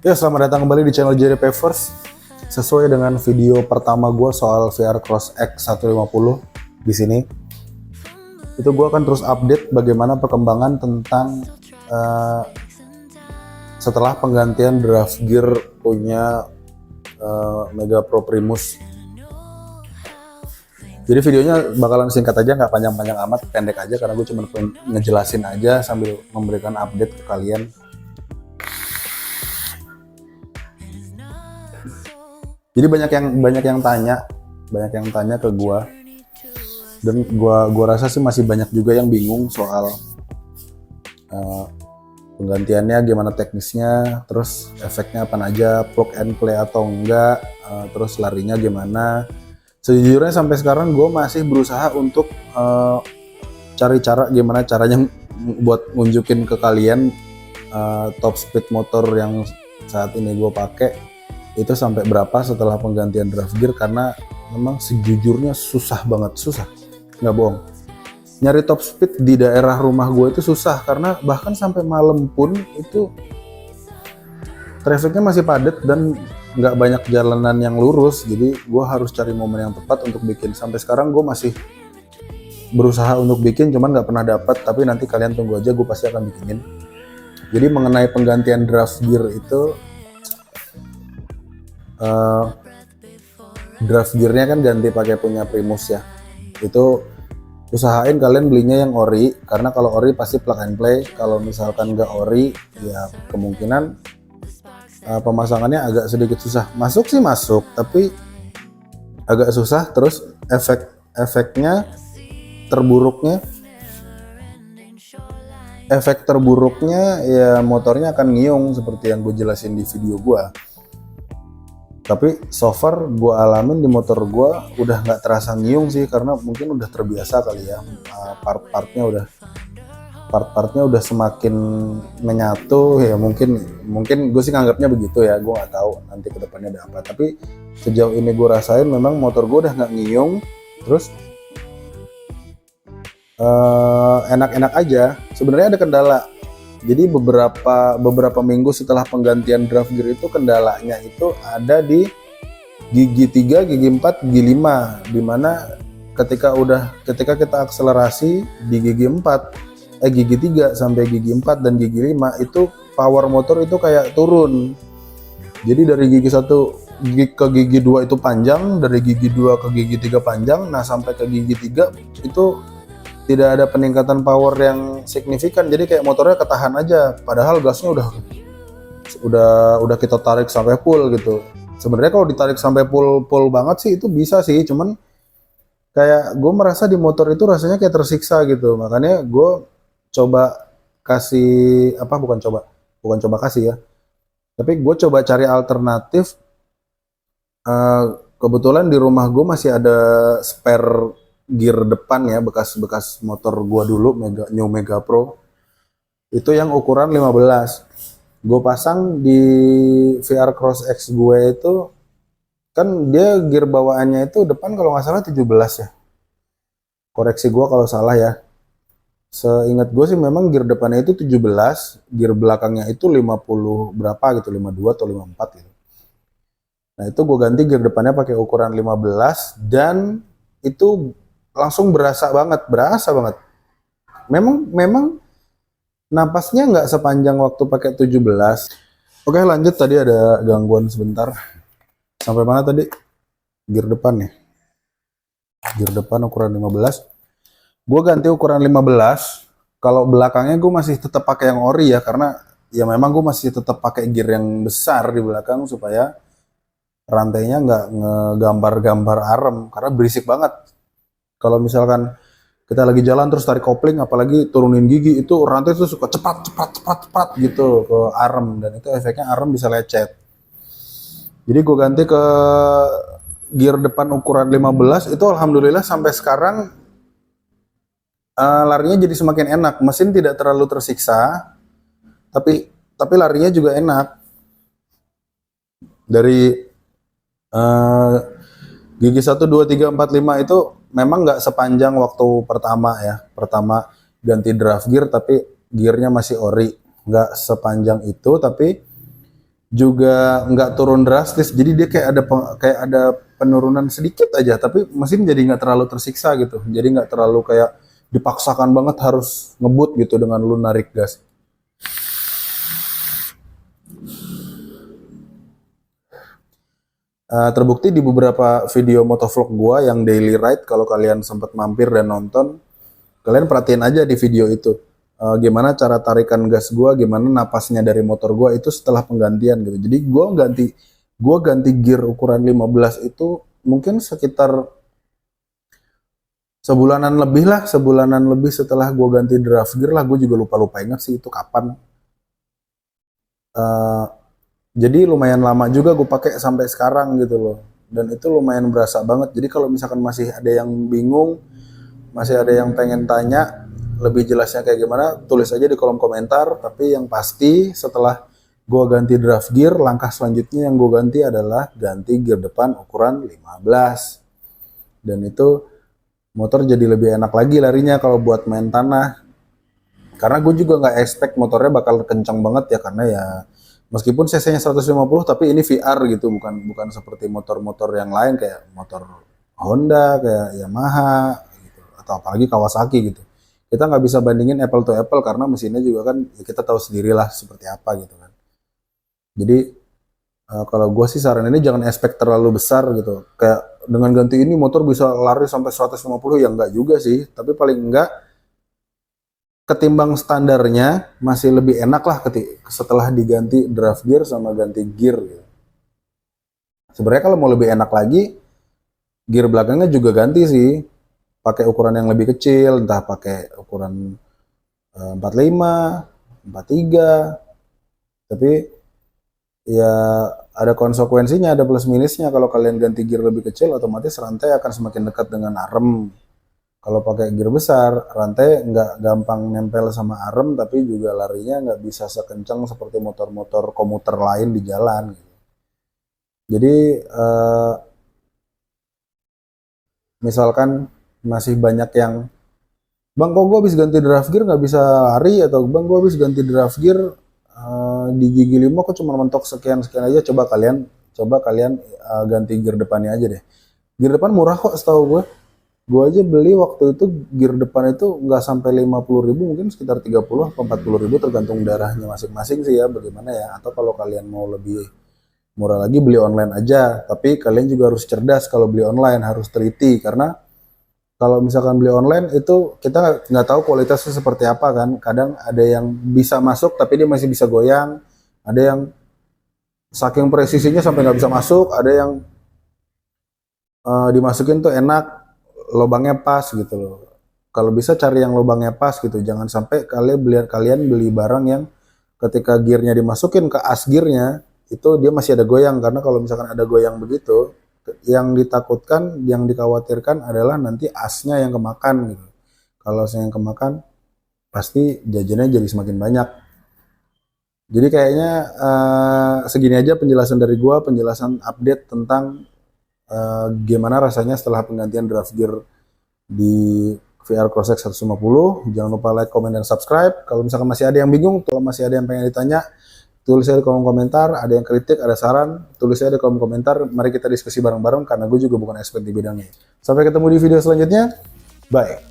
Ya, selamat datang kembali di channel JD Pavers. Sesuai dengan video pertama gue soal VR Cross X 150 di sini, itu gue akan terus update bagaimana perkembangan tentang setelah penggantian draft gear punya Mega Pro Primus. Jadi videonya bakalan singkat aja, nggak panjang-panjang amat, pendek aja karena gue cuma ngejelasin aja sambil memberikan update ke kalian. Jadi banyak yang tanya ke gua, dan gua rasa sih masih banyak juga yang bingung soal penggantiannya gimana teknisnya, terus efeknya apa aja, plug and play atau enggak, terus larinya gimana. Sejujurnya sampai sekarang gua masih berusaha untuk cari cara gimana caranya buat nunjukin ke kalian top speed motor yang saat ini gua pakai itu sampai berapa setelah penggantian draft gear, karena memang sejujurnya susah banget, susah, nggak bohong. Nyari top speed di daerah rumah gue itu susah, karena bahkan sampai malam pun itu trafficnya masih padat dan nggak banyak jalanan yang lurus, jadi gue harus cari momen yang tepat untuk bikin. Sampai sekarang gue masih berusaha untuk bikin, cuman nggak pernah dapat, tapi nanti kalian tunggu aja, gue pasti akan bikinin. Jadi mengenai penggantian draft gear itu, draft gearnya kan ganti pakai punya Primus ya. Itu usahain kalian belinya yang ori, karena kalau ori pasti plug and play. Kalau misalkan nggak ori, ya kemungkinan pemasangannya agak sedikit susah. Masuk sih masuk, tapi agak susah. Terus efek terburuknya ya motornya akan ngiung seperti yang gue jelasin di video gue. Tapi so far gue alamin di motor gue udah nggak terasa ngiung sih, karena mungkin udah terbiasa kali ya. Part-partnya udah semakin menyatu ya, mungkin gue sih nganggapnya begitu ya. Gue nggak tahu nanti kedepannya ada apa, tapi sejauh ini gue rasain memang motor gue udah nggak ngiung. Terus enak-enak aja. Sebenarnya ada kendala. Jadi beberapa minggu setelah penggantian draft gear itu kendalanya itu ada di gigi 3, gigi 4, gigi 5, dimana ketika kita akselerasi di gigi 3 sampai gigi 4 dan gigi 5 itu power motor itu kayak turun. Jadi dari gigi 1 ke gigi 2 itu panjang, dari gigi 2 ke gigi 3 panjang, nah sampai ke gigi 3 itu tidak ada peningkatan power yang signifikan. Jadi kayak motornya ketahan aja, padahal gasnya udah kita tarik sampai full gitu. Sebenarnya kalau ditarik sampai full banget sih itu bisa sih, cuman kayak gue merasa di motor itu rasanya kayak tersiksa gitu. Makanya gue coba kasih bukan coba kasih ya, tapi gue coba cari alternatif. Kebetulan di rumah gue masih ada spare gear depan ya, bekas motor gua dulu, New Mega Pro, itu yang ukuran 15. Gue pasang di VR Cross X gue itu, kan dia gear bawaannya itu depan kalau nggak salah 17 ya, koreksi gua kalau salah ya. Seingat gue sih memang gear depannya itu 17, gear belakangnya itu 50 berapa gitu, 52 atau 54 gitu. Nah itu gue ganti gear depannya pakai ukuran 15, dan itu langsung berasa banget. Memang napasnya nggak sepanjang waktu pakai 17. Oke, lanjut. Tadi ada gangguan sebentar. Sampai mana tadi? Gear depan ya. Gear depan ukuran 15. Gue ganti ukuran 15. Kalau belakangnya gue masih tetap pakai yang ori ya, karena ya memang gue masih tetap pakai gear yang besar di belakang supaya rantainya nggak ngegambar-gambar arem, karena berisik banget. Kalau misalkan kita lagi jalan terus tarik kopling, apalagi turunin gigi, itu rantai itu suka cepat gitu ke arem, dan itu efeknya arem bisa lecet. Jadi gue ganti ke gear depan ukuran 15, itu alhamdulillah sampai sekarang larinya jadi semakin enak. Mesin tidak terlalu tersiksa, tapi larinya juga enak. Dari gigi 1, 2, 3, 4, 5 itu memang nggak sepanjang waktu pertama ya. Pertama ganti draft gear tapi gearnya masih ori. Nggak sepanjang itu, tapi juga nggak turun drastis, jadi dia kayak ada penurunan sedikit aja, tapi mesin jadi nggak terlalu tersiksa gitu, jadi nggak terlalu kayak dipaksakan banget harus ngebut gitu dengan lu narik gas. Terbukti di beberapa video motovlog gua yang daily ride, kalau kalian sempat mampir dan nonton, kalian perhatiin aja di video itu gimana cara tarikan gas gua, gimana napasnya dari motor gua itu setelah penggantian gitu. Jadi gua ganti gear ukuran 15 itu mungkin sekitar sebulanan lebih setelah gua ganti draft gear lah. Gue juga lupa ingat sih itu kapan. Eh, jadi lumayan lama juga gue pakai sampai sekarang gitu loh, dan itu lumayan berasa banget. Jadi kalau misalkan masih ada yang bingung, masih ada yang pengen tanya lebih jelasnya kayak gimana, tulis aja di kolom komentar. Tapi yang pasti setelah gue ganti draft gear, langkah selanjutnya yang gue ganti adalah ganti gear depan ukuran 15, dan itu motor jadi lebih enak lagi larinya kalau buat main tanah. Karena gue juga nggak expect motornya bakal kencang banget ya, karena ya meskipun cc-nya 150, tapi ini VR gitu, bukan seperti motor-motor yang lain kayak motor Honda, kayak Yamaha gitu, atau apalagi Kawasaki gitu. Kita nggak bisa bandingin apple to apple karena mesinnya juga kan ya kita tahu sendirilah seperti apa gitu kan. Jadi kalau gue sih saran ini jangan expect terlalu besar gitu. Kayak dengan ganti ini motor bisa lari sampai 150, ya enggak juga sih, tapi paling enggak ketimbang standarnya masih lebih enak lah setelah diganti draft gear sama ganti gear gitu. Sebenarnya kalau mau lebih enak lagi, gear belakangnya juga ganti sih, pakai ukuran yang lebih kecil, entah pakai ukuran 45, 43. Tapi ya ada konsekuensinya, ada plus minusnya. Kalau kalian ganti gear lebih kecil, otomatis rantai akan semakin dekat dengan arem. Kalau pakai gear besar, rantai nggak gampang nempel sama arem, tapi juga larinya nggak bisa sekencang seperti motor-motor komuter lain di jalan. Jadi misalkan masih banyak yang, bang kok gue habis ganti draft gear nggak bisa lari, atau bang gue habis ganti draft gear di gigi 5 kok cuma mentok sekian-sekian aja. Coba kalian ganti gear depannya aja deh. Gear depan murah kok setahu gue. Gue aja beli waktu itu gear depan itu nggak sampai 50.000, mungkin sekitar 30 atau 40.000 tergantung daerahnya masing-masing sih ya, bagaimana ya. Atau kalau kalian mau lebih murah lagi beli online aja. Tapi kalian juga harus cerdas kalau beli online, harus teliti, karena kalau misalkan beli online itu kita nggak tahu kualitasnya seperti apa kan. Kadang ada yang bisa masuk tapi dia masih bisa goyang, ada yang saking presisinya sampai nggak bisa masuk, ada yang dimasukin tuh enak, lubangnya pas gitu loh. Kalau bisa cari yang lubangnya pas gitu, jangan sampai kalian beli barang yang ketika gearnya dimasukin ke as gearnya itu dia masih ada goyang. Karena kalau misalkan ada goyang begitu, yang ditakutkan, yang dikhawatirkan adalah nanti asnya yang kemakan gitu. Kalau asnya yang kemakan, pasti jajannya jadi semakin banyak. Jadi kayaknya segini aja penjelasan dari gua, penjelasan update tentang gimana rasanya setelah penggantian draft gear di VR Crossx 150. Jangan lupa like, comment, dan subscribe. Kalau misalkan masih ada yang bingung, kalau masih ada yang pengen ditanya, tulis aja di kolom komentar. Ada yang kritik, ada saran, tulis aja di kolom komentar. Mari kita diskusi bareng-bareng, karena gue juga bukan expert di bidangnya. Sampai ketemu di video selanjutnya. Bye.